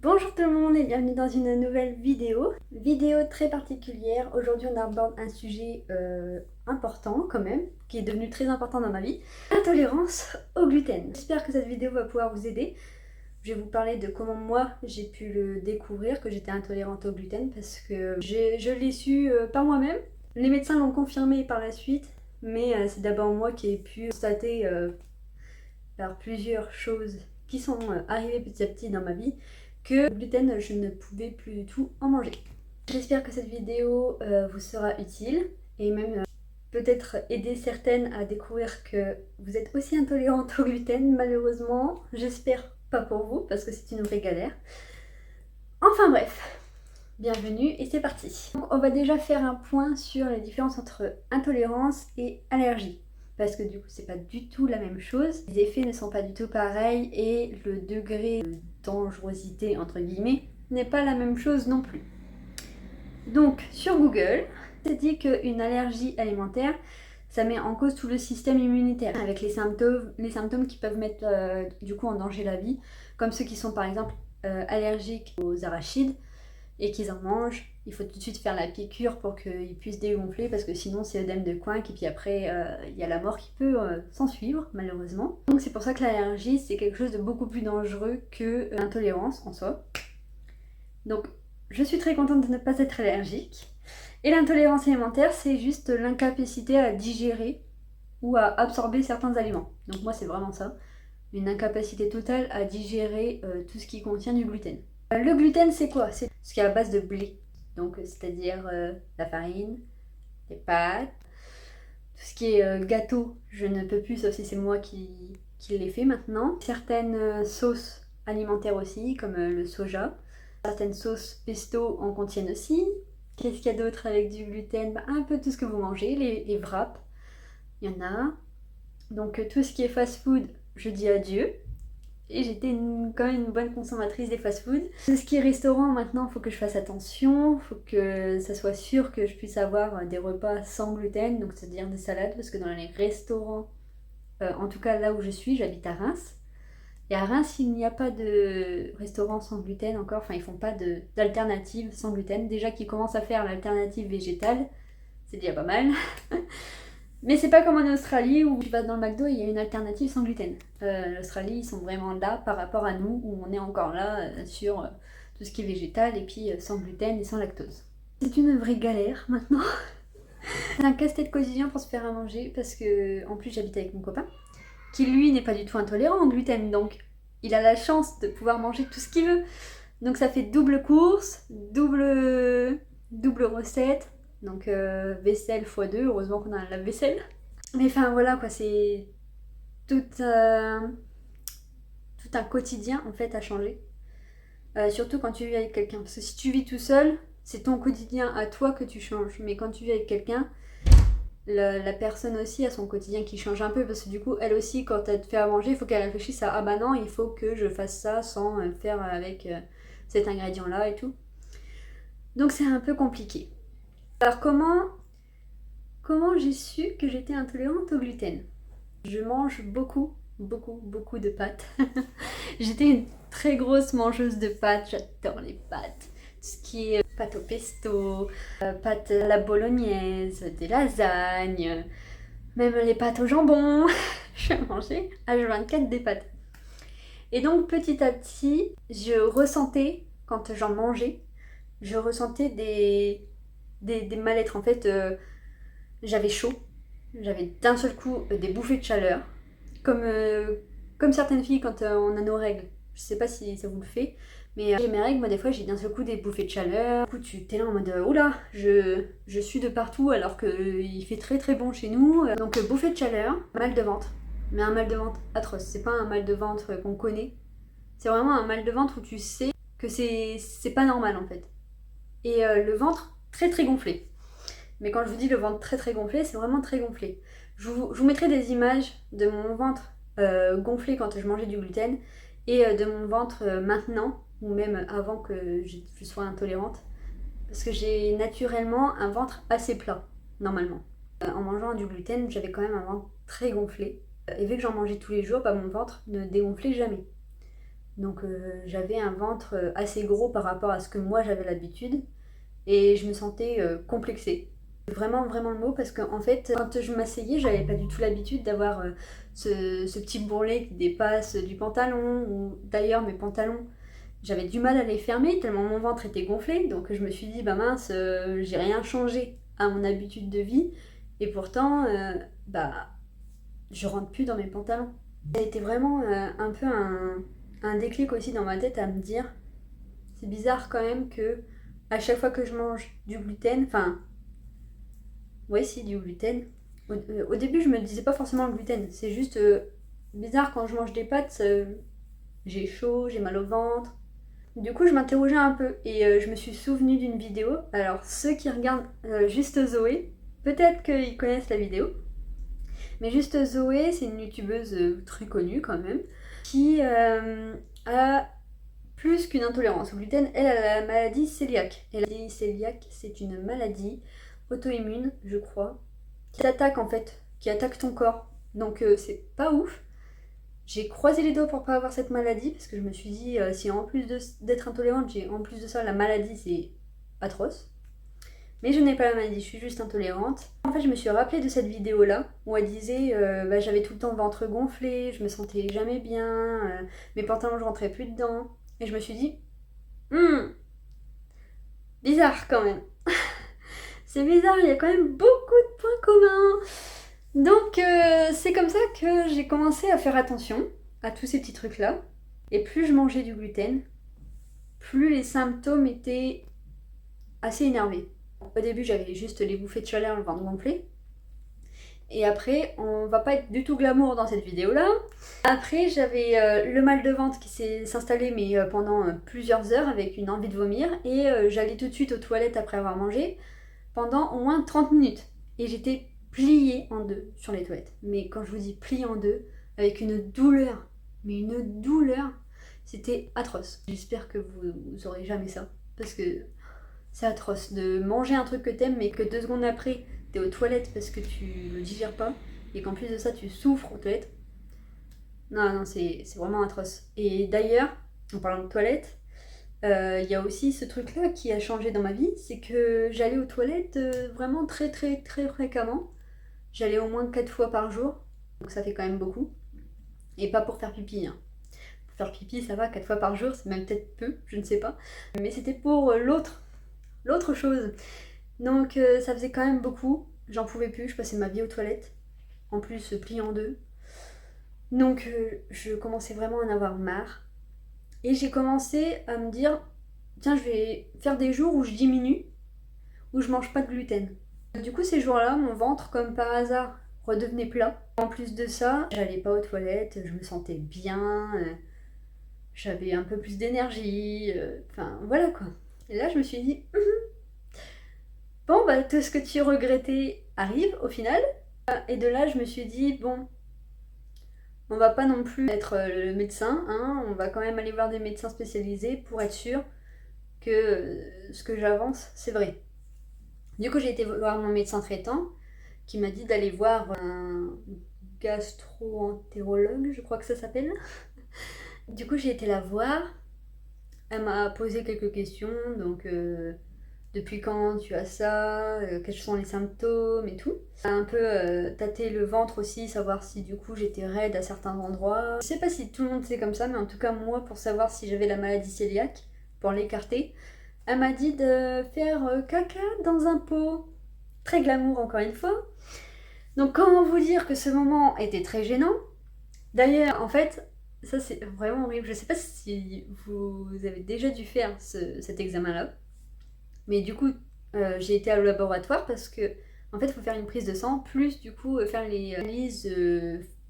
Bonjour tout le monde et bienvenue dans une nouvelle vidéo. Vidéo très particulière. Aujourd'hui on aborde un sujet important quand même, qui est devenu très important dans ma vie. L'intolérance au gluten. J'espère que cette vidéo va pouvoir vous aider. Je vais vous parler de comment moi j'ai pu le découvrir, que j'étais intolérante au gluten, parce que je l'ai su par moi-même. Les médecins l'ont confirmé par la suite, mais c'est d'abord moi qui ai pu constater par plusieurs choses qui sont arrivées petit à petit dans ma vie que le gluten, je ne pouvais plus du tout en manger. J'espère que cette vidéo vous sera utile et même peut-être aider certaines à découvrir que vous êtes aussi intolérante au gluten. Malheureusement, j'espère pas pour vous parce que c'est une vraie galère. Enfin bref, bienvenue et c'est parti. Donc, on va déjà faire un point sur les différences entre intolérance et allergie. Parce que du coup, c'est pas du tout la même chose. Les effets ne sont pas du tout pareils et le degré de dangerosité, entre guillemets, n'est pas la même chose non plus. Donc, sur Google, c'est dit qu'une allergie alimentaire, ça met en cause tout le système immunitaire, avec les symptômes qui peuvent mettre du coup en danger la vie, comme ceux qui sont par exemple allergiques aux arachides, et qu'ils en mangent, il faut tout de suite faire la piqûre pour qu'ils puissent dégonfler parce que sinon c'est œdème de coinque et puis après il y a la mort qui peut s'en suivre malheureusement. Donc c'est pour ça que l'allergie c'est quelque chose de beaucoup plus dangereux que l'intolérance en soi. Donc je suis très contente de ne pas être allergique. Et l'intolérance alimentaire c'est juste l'incapacité à digérer ou à absorber certains aliments. Donc moi c'est vraiment ça, une incapacité totale à digérer tout ce qui contient du gluten. Le gluten, c'est quoi? C'est ce qui est à base de blé. Donc, c'est-à-dire la farine, les pâtes, tout ce qui est gâteau, je ne peux plus, sauf si c'est moi qui l'ai fait maintenant. Certaines sauces alimentaires aussi, comme le soja. Certaines sauces pesto en contiennent aussi. Qu'est-ce qu'il y a d'autre avec du gluten? Un peu tout ce que vous mangez, les wraps, il y en a. Donc, tout ce qui est fast-food, je dis adieu. Et j'étais quand même une bonne consommatrice des fast-food. Tout ce qui est restaurant, maintenant, il faut que je fasse attention. Il faut que ça soit sûr que je puisse avoir des repas sans gluten, donc c'est-à-dire des salades, parce que dans les restaurants, en tout cas là où je suis, j'habite à Reims. Et à Reims, il n'y a pas de restaurant sans gluten encore, enfin ils font pas d'alternative sans gluten. Déjà qu'ils commencent à faire l'alternative végétale, c'est déjà pas mal. Mais c'est pas comme en Australie où tu vas dans le McDo et il y a une alternative sans gluten. L'Australie, ils sont vraiment là par rapport à nous où on est encore là sur tout ce qui est végétal et puis sans gluten et sans lactose. C'est une vraie galère maintenant. C'est un casse-tête quotidien pour se faire à manger parce que en plus j'habite avec mon copain qui lui n'est pas du tout intolérant au gluten donc il a la chance de pouvoir manger tout ce qu'il veut. Donc ça fait double course, double recette. Donc vaisselle x2, heureusement qu'on a un lave-vaisselle. Mais enfin voilà quoi, c'est tout, tout un quotidien en fait à changer. Surtout quand tu vis avec quelqu'un. Parce que si tu vis tout seul, c'est ton quotidien à toi que tu changes. Mais quand tu vis avec quelqu'un, la personne aussi a son quotidien qui change un peu. Parce que du coup, elle aussi, quand elle te fait à manger, il faut qu'elle réfléchisse à ah bah non, il faut que je fasse ça sans le faire avec cet ingrédient-là et tout. Donc c'est un peu compliqué. Alors comment j'ai su que j'étais intolérante au gluten? Je mange beaucoup de pâtes. J'étais une très grosse mangeuse de pâtes, j'adore les pâtes. Tout ce qui est pâtes au pesto, pâtes à la bolognaise, des lasagnes, même les pâtes au jambon. Je mangeais H24 des pâtes. Et donc petit à petit, je ressentais, quand j'en mangeais, je ressentais des mal-être. En fait, j'avais chaud, j'avais d'un seul coup des bouffées de chaleur, comme certaines filles quand on a nos règles. Je sais pas si ça vous le fait, mais j'ai mes règles, moi des fois j'ai d'un seul coup des bouffées de chaleur. Du coup tu t'es là en mode oula, je suis de partout alors qu'il fait très très bon chez nous. Donc bouffée de chaleur, mal de ventre, mais un mal de ventre atroce. C'est pas un mal de ventre qu'on connaît, c'est vraiment un mal de ventre où tu sais que c'est pas normal en fait. Et le ventre très très gonflé. Mais quand je vous dis le ventre très très gonflé, c'est vraiment très gonflé. Je vous mettrai des images de mon ventre gonflé quand je mangeais du gluten et de mon ventre maintenant, ou même avant que je sois intolérante. Parce que j'ai naturellement un ventre assez plat, normalement. En mangeant du gluten, j'avais quand même un ventre très gonflé. Et vu que j'en mangeais tous les jours, bah, mon ventre ne dégonflait jamais. Donc j'avais un ventre assez gros par rapport à ce que moi j'avais l'habitude. Et je me sentais complexée. Vraiment, vraiment le mot, parce qu'en fait, quand je m'asseyais, j'avais pas du tout l'habitude d'avoir ce petit bourrelet qui dépasse du pantalon, ou d'ailleurs mes pantalons, j'avais du mal à les fermer tellement mon ventre était gonflé, donc je me suis dit, bah mince, j'ai rien changé à mon habitude de vie, et pourtant, bah, je rentre plus dans mes pantalons. Ça a été vraiment un peu un déclic aussi dans ma tête à me dire, c'est bizarre quand même que à chaque fois que je mange du gluten, enfin, ouais, si, du gluten. Au début, je me disais pas forcément le gluten, c'est juste bizarre quand je mange des pâtes, j'ai chaud, j'ai mal au ventre. Du coup, je m'interrogeais un peu et je me suis souvenue d'une vidéo. Alors, ceux qui regardent Juste Zoé, peut-être qu'ils connaissent la vidéo, mais Juste Zoé, c'est une youtubeuse très connue quand même, qui a plus qu'une intolérance au gluten, elle a la maladie cœliaque. Et la maladie cœliaque, c'est une maladie auto-immune, je crois, qui t'attaque en fait, qui attaque ton corps. Donc c'est pas ouf. J'ai croisé les doigts pour pas avoir cette maladie, parce que je me suis dit, si en plus d'être intolérante, j'ai en plus de ça la maladie, c'est atroce. Mais je n'ai pas la maladie, je suis juste intolérante. En fait, je me suis rappelée de cette vidéo-là, où elle disait, bah, j'avais tout le temps le ventre gonflé, je me sentais jamais bien, mes pantalons je rentrais plus dedans. Et je me suis dit, bizarre quand même. C'est bizarre, il y a quand même beaucoup de points communs. Donc c'est comme ça que j'ai commencé à faire attention à tous ces petits trucs-là. Et plus je mangeais du gluten, plus les symptômes étaient assez énervés. Au début, j'avais juste les bouffées de chaleur, le ventre gonflé. Et après, on va pas être du tout glamour dans cette vidéo-là. Après, j'avais le mal de ventre qui s'est installé mais pendant plusieurs heures avec une envie de vomir. Et j'allais tout de suite aux toilettes après avoir mangé pendant au moins 30 minutes. Et j'étais pliée en deux sur les toilettes. Mais quand je vous dis pliée en deux, avec une douleur, mais une douleur, c'était atroce. J'espère que vous aurez jamais ça. Parce que c'est atroce de manger un truc que t'aimes mais que 2 secondes après t'es aux toilettes parce que tu le digères pas et qu'en plus de ça tu souffres aux toilettes. Non, non, c'est vraiment atroce. Et d'ailleurs, en parlant de toilettes, il y a aussi ce truc-là qui a changé dans ma vie, c'est que j'allais aux toilettes vraiment très très très fréquemment. J'allais au moins 4 fois par jour, donc ça fait quand même beaucoup. Et pas pour faire pipi, hein. Pour faire pipi, ça va, 4 fois par jour, c'est même peut-être peu, je ne sais pas. Mais c'était pour l'autre chose. Donc ça faisait quand même beaucoup, j'en pouvais plus, je passais ma vie aux toilettes, en plus pliée en deux. Donc je commençais vraiment à en avoir marre. Et j'ai commencé à me dire, tiens, je vais faire des jours où je diminue, où je mange pas de gluten. Du coup, ces jours-là, mon ventre, comme par hasard, redevenait plat. En plus de ça, j'allais pas aux toilettes, je me sentais bien, j'avais un peu plus d'énergie, enfin voilà quoi. Et là, je me suis dit, bon, bah tout ce que tu regrettais arrive au final. Et de là, je me suis dit, bon, on va pas non plus être le médecin, hein, on va quand même aller voir des médecins spécialisés pour être sûr que ce que j'avance, c'est vrai. Du coup, j'ai été voir mon médecin traitant qui m'a dit d'aller voir un gastro-entérologue, je crois que ça s'appelle. Du coup, j'ai été la voir. Elle m'a posé quelques questions, donc depuis quand tu as ça, quels sont les symptômes et tout. Un peu tâter le ventre aussi, savoir si du coup j'étais raide à certains endroits. Je sais pas si tout le monde c'est comme ça, mais en tout cas moi, pour savoir si j'avais la maladie cœliaque, pour l'écarter, elle m'a dit de faire caca dans un pot. Très glamour encore une fois. Donc comment vous dire que ce moment était très gênant. D'ailleurs, en fait, ça c'est vraiment horrible. Je sais pas si vous avez déjà dû faire cet examen-là. Mais du coup, j'ai été au laboratoire parce que, en fait, il faut faire une prise de sang, plus du coup faire les analyses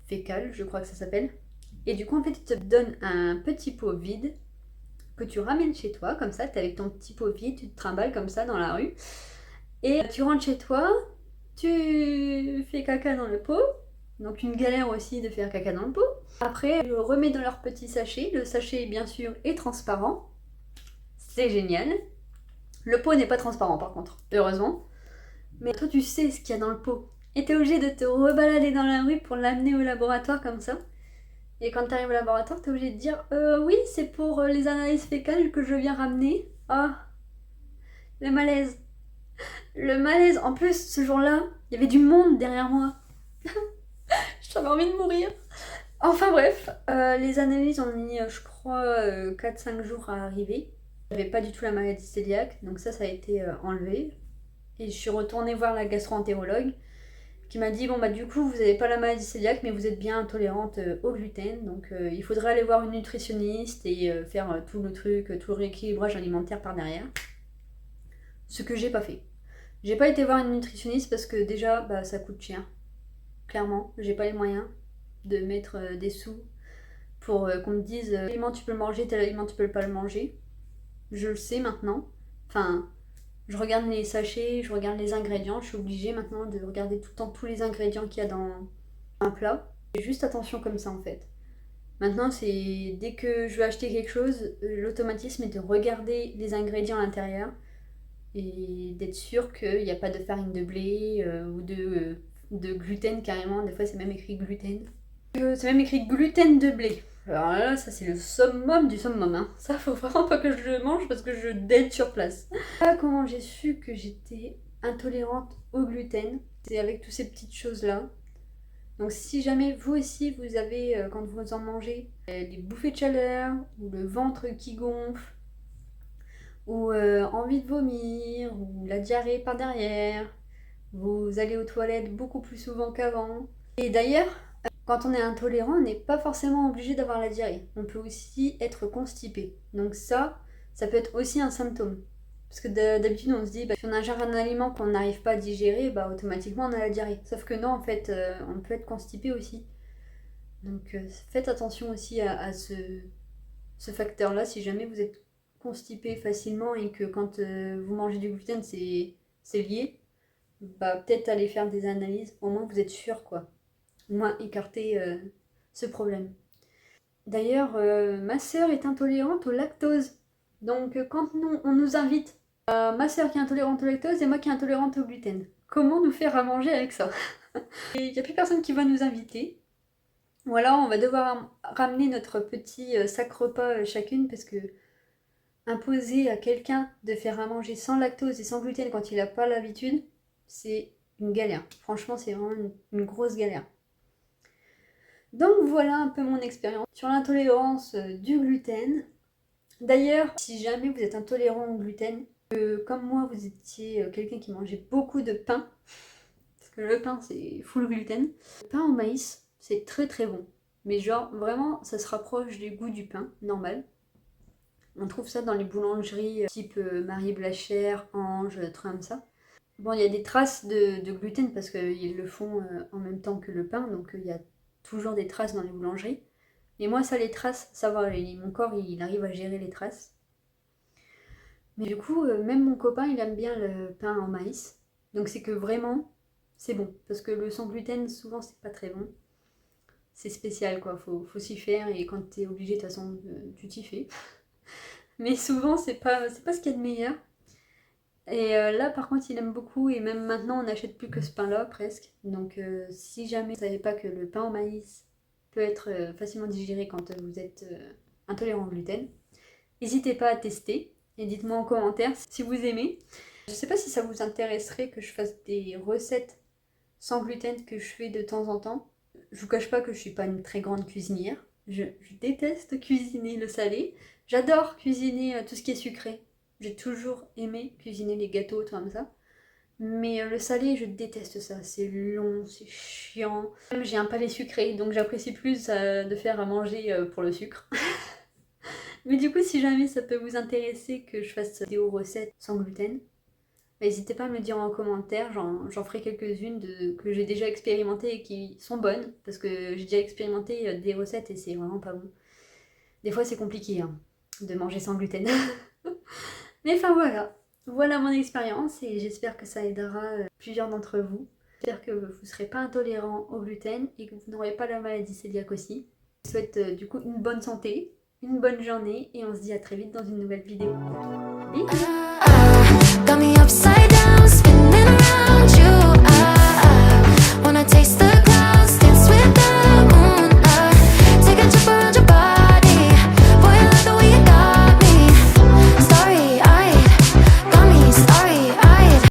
fécales, je crois que ça s'appelle. Et du coup, en fait, ils te donnent un petit pot vide que tu ramènes chez toi, comme ça, t'es avec ton petit pot vide, tu te trimbales comme ça dans la rue. Et tu rentres chez toi, tu fais caca dans le pot. Donc une galère aussi de faire caca dans le pot. Après, je le remets dans leur petit sachet. Le sachet, bien sûr, est transparent. C'est génial. Le pot n'est pas transparent par contre, heureusement. Mais toi tu sais ce qu'il y a dans le pot. Et t'es obligé de te rebalader dans la rue pour l'amener au laboratoire comme ça. Et quand tu arrives au laboratoire, tu es obligé de dire oui, c'est pour les analyses fécales que je viens ramener. Ah, le malaise. Le malaise. En plus, ce jour-là, il y avait du monde derrière moi. J'avais envie de mourir. Enfin bref, les analyses ont mis, je crois, 4-5 jours à arriver. J'avais pas du tout la maladie cœliaque, donc ça a été enlevé. Et je suis retournée voir la gastro-entérologue qui m'a dit bon bah du coup vous n'avez pas la maladie cœliaque mais vous êtes bien intolérante au gluten, donc il faudrait aller voir une nutritionniste et faire tout le truc, tout le rééquilibrage alimentaire par derrière. Ce que j'ai pas fait. J'ai pas été voir une nutritionniste parce que déjà bah, ça coûte cher. Clairement, j'ai pas les moyens de mettre des sous pour qu'on me dise tel aliment tu peux le manger, tel aliment tu peux pas le manger. Je le sais maintenant. Enfin, je regarde les sachets, je regarde les ingrédients. Je suis obligée maintenant de regarder tout le temps tous les ingrédients qu'il y a dans un plat. J'ai juste attention comme ça en fait. Maintenant, c'est dès que je veux acheter quelque chose, l'automatisme est de regarder les ingrédients à l'intérieur et d'être sûr qu'il n'y a pas de farine de blé ou de gluten carrément. Des fois, c'est même écrit gluten. C'est même écrit gluten de blé. Alors là, ça c'est le summum du summum. Hein. Ça, faut vraiment pas que je le mange parce que je dead sur place. Là, comment j'ai su que j'étais intolérante au gluten, c'est avec toutes ces petites choses-là. Donc si jamais vous aussi, vous avez, quand vous en mangez, des bouffées de chaleur, ou le ventre qui gonfle, ou envie de vomir, ou la diarrhée par derrière, vous allez aux toilettes beaucoup plus souvent qu'avant. Et d'ailleurs, quand on est intolérant, on n'est pas forcément obligé d'avoir la diarrhée. On peut aussi être constipé. Donc ça peut être aussi un symptôme. Parce que d'habitude, on se dit, bah, si on ingère un aliment qu'on n'arrive pas à digérer, bah, automatiquement on a la diarrhée. Sauf que non, en fait, on peut être constipé aussi. Donc faites attention aussi à ce facteur-là. Si jamais vous êtes constipé facilement et que quand vous mangez du gluten, c'est lié, bah, peut-être aller faire des analyses. Au moins, vous êtes sûr, quoi. Au moins écarter ce problème. D'ailleurs, ma sœur est intolérante au lactose. Donc quand on nous invite, ma sœur qui est intolérante au lactose et moi qui est intolérante au gluten, comment nous faire à manger avec ça? Il n'y a plus personne qui va nous inviter. Ou alors on va devoir ramener notre petit sac repas chacune parce que imposer à quelqu'un de faire à manger sans lactose et sans gluten quand il n'a pas l'habitude, c'est une galère. Franchement, c'est vraiment une grosse galère. Donc voilà un peu mon expérience sur l'intolérance du gluten. D'ailleurs, si jamais vous êtes intolérant au gluten, comme moi vous étiez quelqu'un qui mangeait beaucoup de pain, parce que le pain c'est full gluten, le pain au maïs c'est très très bon. Mais genre vraiment ça se rapproche du goût du pain normal. On trouve ça dans les boulangeries type Marie Blachère, Ange, trucs comme ça. Bon, il y a des traces de gluten parce qu'ils le font en même temps que le pain, donc il y a toujours des traces dans les boulangeries. Et moi, ça, les traces, ça va, mon corps, il arrive à gérer les traces. Mais du coup, même mon copain, il aime bien le pain en maïs. Donc c'est que vraiment, c'est bon. Parce que le sans gluten, souvent, c'est pas très bon. C'est spécial, quoi. Faut s'y faire et quand t'es obligé, de toute façon, tu t'y fais. Mais souvent, c'est pas ce qu'il y a de meilleur. Et là, par contre, il aime beaucoup et même maintenant, on n'achète plus que ce pain-là, presque. Donc, si jamais vous ne savez pas que le pain au maïs peut être facilement digéré quand vous êtes intolérant au gluten, n'hésitez pas à tester et dites-moi en commentaire si vous aimez. Je ne sais pas si ça vous intéresserait que je fasse des recettes sans gluten que je fais de temps en temps. Je vous cache pas que je suis pas une très grande cuisinière. Je déteste cuisiner le salé. J'adore cuisiner tout ce qui est sucré. J'ai toujours aimé cuisiner les gâteaux, tout comme ça. Mais le salé, je déteste ça. C'est long, c'est chiant. Même j'ai un palais sucré, donc j'apprécie plus de faire à manger pour le sucre. Mais du coup, si jamais ça peut vous intéresser que je fasse des vidéos recettes sans gluten, n'hésitez pas à me le dire en commentaire. J'en ferai quelques-unes que j'ai déjà expérimentées et qui sont bonnes. Parce que j'ai déjà expérimenté des recettes et c'est vraiment pas bon. Des fois, c'est compliqué hein, de manger sans gluten. Mais enfin voilà mon expérience et j'espère que ça aidera plusieurs d'entre vous. J'espère que vous ne serez pas intolérant au gluten et que vous n'aurez pas la maladie cœliaque aussi. Je vous souhaite du coup une bonne santé, une bonne journée et on se dit à très vite dans une nouvelle vidéo. Bisous.